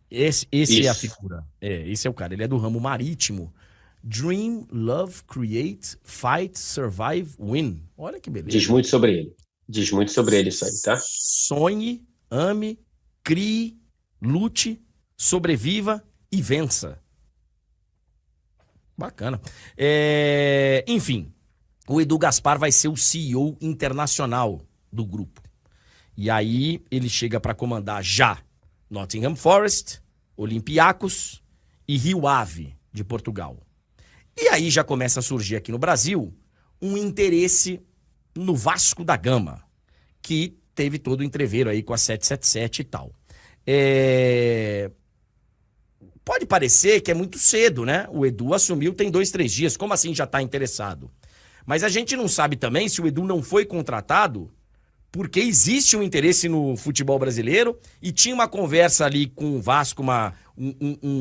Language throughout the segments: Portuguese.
Esse é a figura. Esse é o cara. Ele é do ramo marítimo. Dream, love, create, fight, survive, win. Olha que beleza. Diz muito sobre ele. Diz muito sobre ele isso aí, tá? Sonhe, ame, crie, lute, sobreviva e vença. Bacana. Enfim, o Edu Gaspar vai ser o CEO internacional do grupo. E aí ele chega para comandar já Nottingham Forest, Olympiacos e Rio Ave de Portugal. E aí já começa a surgir aqui no Brasil um interesse no Vasco da Gama, que teve todo o entreveiro aí com a 777 e tal. Pode parecer que é muito cedo, né? O Edu assumiu tem 2, 3 dias. Como assim já tá interessado? Mas a gente não sabe também se o Edu não foi contratado porque existe um interesse no futebol brasileiro e tinha uma conversa ali com o Vasco,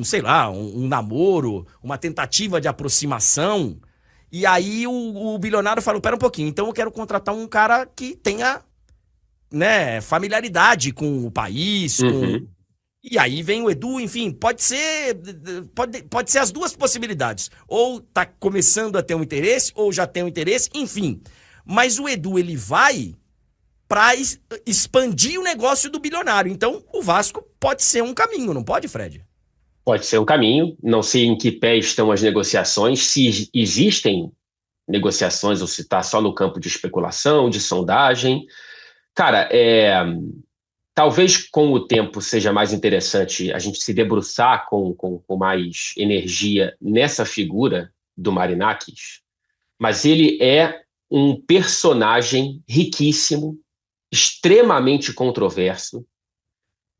sei lá, um namoro, uma tentativa de aproximação. E aí o bilionário falou, pera um pouquinho, então eu quero contratar um cara que tenha, né, familiaridade com o país, E aí vem o Edu, enfim, pode ser as duas possibilidades. Ou tá começando a ter um interesse, ou já tem um interesse, enfim. Mas o Edu, ele vai para expandir o negócio do bilionário. Então, o Vasco pode ser um caminho, não pode, Fred? Pode ser um caminho. Não sei em que pé estão as negociações, se existem negociações ou se está só no campo de especulação, de sondagem. Cara, talvez com o tempo seja mais interessante a gente se debruçar com mais energia nessa figura do Marinakis, mas ele é um personagem riquíssimo, extremamente controverso.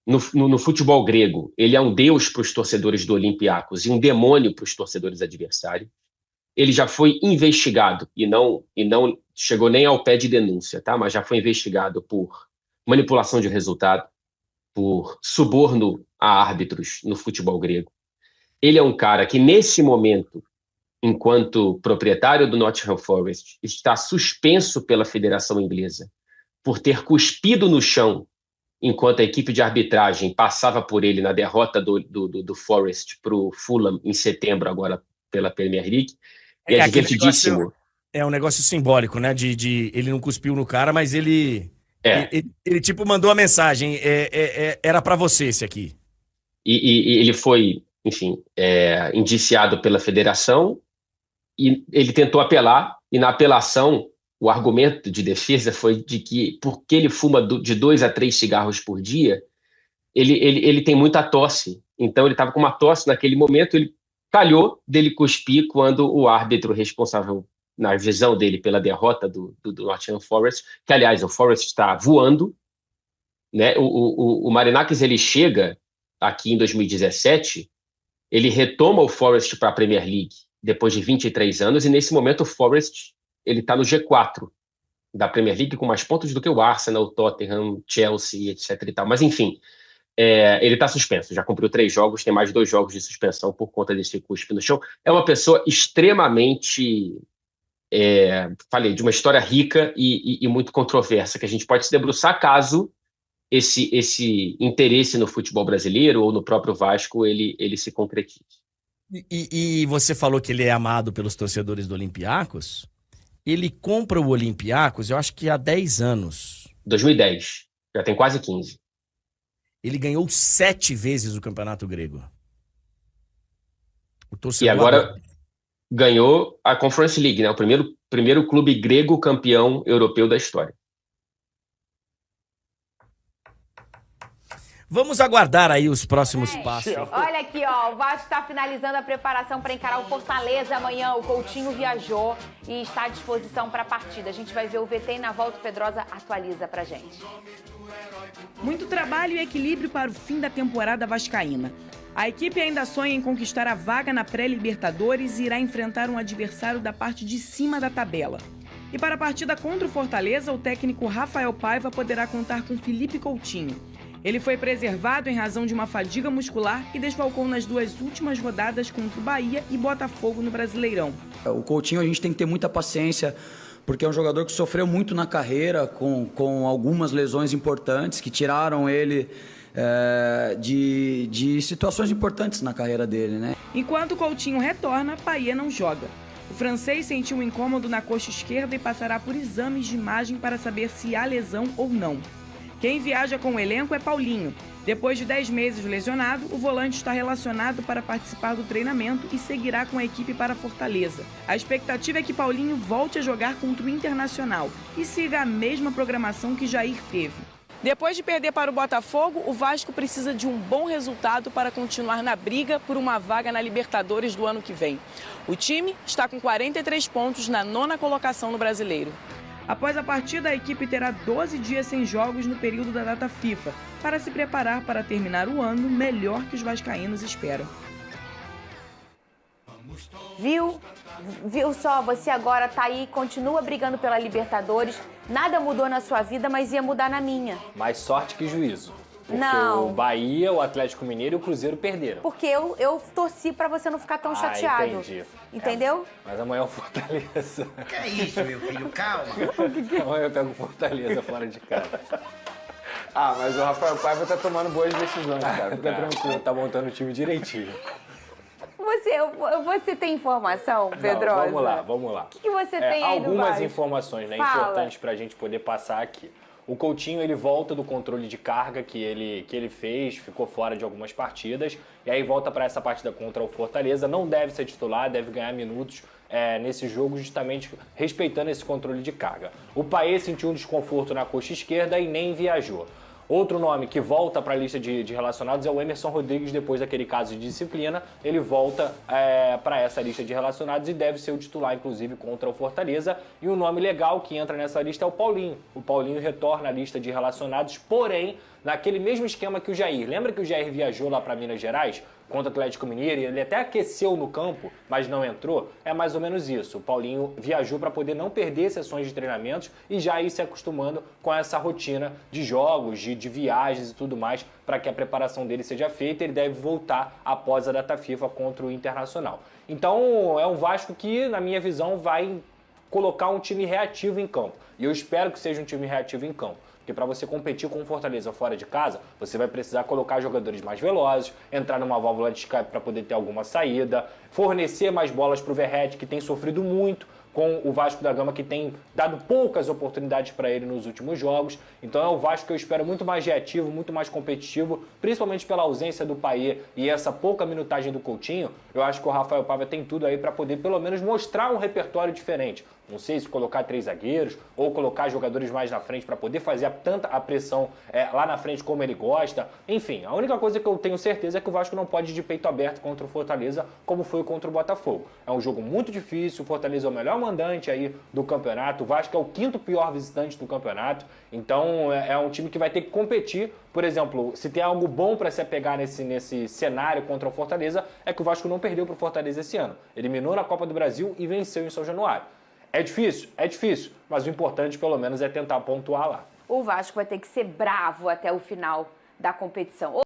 No futebol grego, ele é um deus para os torcedores do Olympiacos e um demônio para os torcedores adversários. Ele já foi investigado e não chegou nem ao pé de denúncia, tá? Mas já foi investigado por manipulação de resultado, por suborno a árbitros no futebol grego. Ele é um cara que, nesse momento, enquanto proprietário do Nottingham Forest, está suspenso pela Federação Inglesa por ter cuspido no chão enquanto a equipe de arbitragem passava por ele na derrota do Forest para o Fulham em setembro, agora pela Premier League. E é divertidíssimo. É um negócio simbólico, né? De ele não cuspiu no cara, mas ele tipo mandou a mensagem, era para você esse aqui. E ele foi, enfim, indiciado pela federação e ele tentou apelar, e na apelação o argumento de defesa foi de que, porque ele fuma de 2 a 3 cigarros por dia, ele tem muita tosse. Então ele estava com uma tosse naquele momento, ele calhou dele cuspir quando o árbitro responsável, na visão dele, pela derrota do Nottingham Forest, que, aliás, o Forest está voando, né? O Marinakis, ele chega aqui em 2017, ele retoma o Forest para a Premier League depois de 23 anos, e nesse momento o Forest ele está no G4 da Premier League, com mais pontos do que o Arsenal, o Tottenham, Chelsea, etc. e tal. Mas, enfim, ele está suspenso, já cumpriu 3 jogos, tem mais 2 jogos de suspensão por conta desse cuspe no chão. É uma pessoa extremamente, falei, de uma história rica e muito controversa, que a gente pode se debruçar caso esse interesse no futebol brasileiro ou no próprio Vasco ele se concretize. E você falou que ele é amado pelos torcedores do Olympiacos. Ele compra o Olympiacos, eu acho que há 10 anos. 2010, já tem quase 15. Ele ganhou 7 vezes o Campeonato Grego. O torcedor e agora ganhou a Conference League, né? O primeiro clube grego campeão europeu da história. Vamos aguardar aí os próximos passos. Olha aqui, ó, o Vasco está finalizando a preparação para encarar o Fortaleza amanhã. O Coutinho viajou e está à disposição para a partida. A gente vai ver o VT e na volta o Pedrosa atualiza pra gente. Muito trabalho e equilíbrio para o fim da temporada vascaína. A equipe ainda sonha em conquistar a vaga na pré-Libertadores e irá enfrentar um adversário da parte de cima da tabela. E para a partida contra o Fortaleza, o técnico Rafael Paiva poderá contar com Felipe Coutinho. Ele foi preservado em razão de uma fadiga muscular e desfalcou nas 2 últimas rodadas contra o Bahia e Botafogo no Brasileirão. O Coutinho a gente tem que ter muita paciência, porque é um jogador que sofreu muito na carreira, com algumas lesões importantes que tiraram ele de situações importantes na carreira dele, né? Enquanto o Coutinho retorna, Payet não joga. O francês sentiu um incômodo na coxa esquerda e passará por exames de imagem para saber se há lesão ou não. Quem viaja com o elenco é Paulinho. Depois de 10 meses lesionado, o volante está relacionado para participar do treinamento e seguirá com a equipe para Fortaleza. A expectativa é que Paulinho volte a jogar contra o Internacional e siga a mesma programação que Jair teve. Depois de perder para o Botafogo, o Vasco precisa de um bom resultado para continuar na briga por uma vaga na Libertadores do ano que vem. O time está com 43 pontos na 9ª colocação no Brasileiro. Após a partida, a equipe terá 12 dias sem jogos no período da data FIFA, para se preparar para terminar o ano melhor que os vascaínos esperam. Viu só, você agora tá aí, continua brigando pela Libertadores, nada mudou na sua vida, mas ia mudar na minha. Mais sorte que juízo. Porque Não. o Bahia, o Atlético Mineiro e o Cruzeiro perderam. Porque eu torci pra você não ficar tão chateado. Entendi. Entendeu? Mas amanhã é o Fortaleza. Que é isso, meu filho? Calma. Amanhã eu pego o Fortaleza fora de casa. Mas o Rafael Paiva tá tomando boas decisões, cara. Fica tranquilo. Tá montando o time direitinho. Você tem informação, Pedrosa? Vamos lá. O que você tem aí do Algumas Vasco? informações, né, Fala. importantes pra gente poder passar aqui. O Coutinho, ele volta do controle de carga que ele fez, ficou fora de algumas partidas, e aí volta para essa partida contra o Fortaleza. Não deve ser titular, deve ganhar minutos nesse jogo, justamente respeitando esse controle de carga. O Payet sentiu um desconforto na coxa esquerda e nem viajou. Outro nome que volta para a lista de relacionados é o Emerson Rodrigues, depois daquele caso de disciplina. Ele volta para essa lista de relacionados e deve ser o titular, inclusive, contra o Fortaleza. E um nome legal que entra nessa lista é o Paulinho. O Paulinho retorna à lista de relacionados, porém, naquele mesmo esquema que o Jair. Lembra que o Jair viajou lá para Minas Gerais contra o Atlético Mineiro e ele até aqueceu no campo, mas não entrou? É mais ou menos isso. O Paulinho viajou para poder não perder sessões de treinamentos e já ir se acostumando com essa rotina de jogos, de viagens e tudo mais, para que a preparação dele seja feita. Ele deve voltar após a data FIFA contra o Internacional. Então é um Vasco que, na minha visão, vai colocar um time reativo em campo. E eu espero que seja um time reativo em campo. Porque para você competir com o Fortaleza fora de casa, você vai precisar colocar jogadores mais velozes, entrar numa válvula de escape para poder ter alguma saída, fornecer mais bolas para o Verratti, que tem sofrido muito com o Vasco da Gama, que tem dado poucas oportunidades para ele nos últimos jogos. Então é o Vasco que eu espero muito mais reativo, muito mais competitivo, principalmente pela ausência do Payet e essa pouca minutagem do Coutinho. Eu acho que o Rafael Paiva tem tudo aí para poder pelo menos mostrar um repertório diferente. Não sei se colocar 3 zagueiros ou colocar jogadores mais na frente para poder fazer tanta a pressão lá na frente como ele gosta. Enfim, a única coisa que eu tenho certeza é que o Vasco não pode ir de peito aberto contra o Fortaleza como foi contra o Botafogo. É um jogo muito difícil, o Fortaleza é o melhor mandante aí do campeonato, o Vasco é o 5º pior visitante do campeonato, então é um time que vai ter que competir. Por exemplo, se tem algo bom para se apegar nesse cenário contra o Fortaleza, é que o Vasco não perdeu para o Fortaleza esse ano. Eliminou na Copa do Brasil e venceu em São Januário. É difícil, mas o importante pelo menos é tentar pontuar lá. O Vasco vai ter que ser bravo até o final da competição.